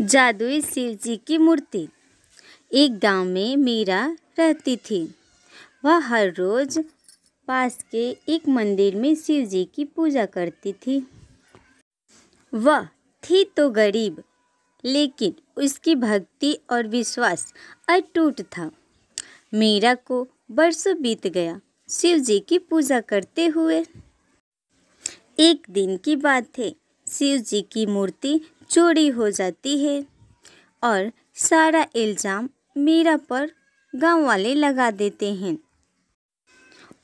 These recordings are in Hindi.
जादुई शिव जी की मूर्ति। एक गांव में मीरा रहती थी। वह हर रोज पास के एक मंदिर में शिव जी की पूजा करती थी। वह थी तो गरीब, लेकिन उसकी भक्ति और विश्वास अटूट था। मीरा को बरसों बीत गया शिव जी की पूजा करते हुए। एक दिन की बात है, शिव जी की मूर्ति चोरी हो जाती है और सारा इल्जाम मीरा पर गांव वाले लगा देते हैं।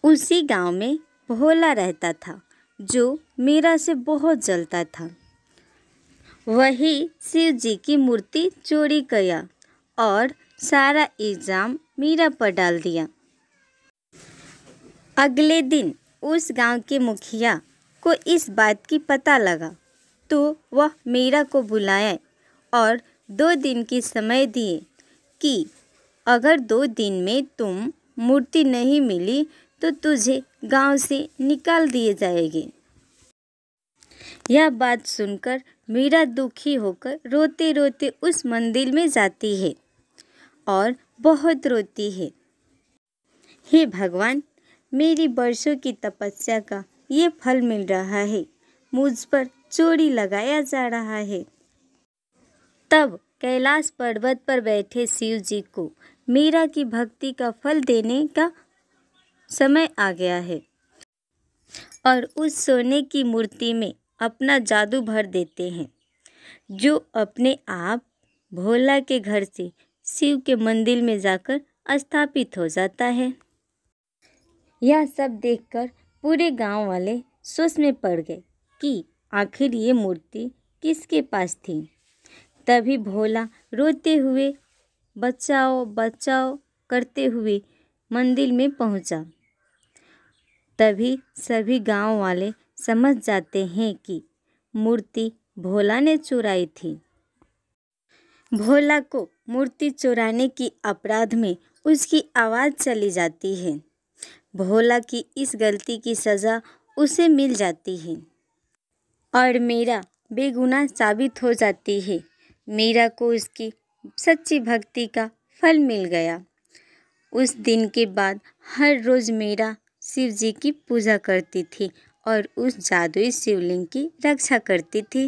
उसी गांव में भोला रहता था जो मीरा से बहुत जलता था। वही शिव जी की मूर्ति चोरी किया और सारा इल्जाम मीरा पर डाल दिया। अगले दिन उस गांव के मुखिया को इस बात की पता लगा तो वह मीरा को बुलाए और 2 दिन की समय दिए कि अगर 2 दिन में तुम मूर्ति नहीं मिली तो तुझे गांव से निकाल दिए जाएंगे। यह बात सुनकर मीरा दुखी होकर रोते रोते उस मंदिर में जाती है और बहुत रोती है। हे भगवान, मेरी बरसों की तपस्या का ये फल मिल रहा है, मुझ पर चोरी लगाया जा रहा है। तब कैलाश पर्वत पर बैठे शिव जी को मीरा की भक्ति का फल देने का समय आ गया है और उस सोने की मूर्ति में अपना जादू भर देते हैं, जो अपने आप भोला के घर से शिव के मंदिर में जाकर स्थापित हो जाता है। यह सब देखकर पूरे गांव वाले सोच में पड़ गए कि आखिर ये मूर्ति किसके पास थी। तभी भोला रोते हुए बचाओ बचाओ करते हुए मंदिर में पहुंचा। तभी सभी गांव वाले समझ जाते हैं कि मूर्ति भोला ने चुराई थी। भोला को मूर्ति चुराने की अपराध में उसकी आवाज़ चली जाती है। भोला की इस गलती की सज़ा उसे मिल जाती है और मीरा बेगुनाह साबित हो जाती है। मीरा को उसकी सच्ची भक्ति का फल मिल गया। उस दिन के बाद हर रोज़ मीरा शिव जी की पूजा करती थी और उस जादुई शिवलिंग की रक्षा करती थी।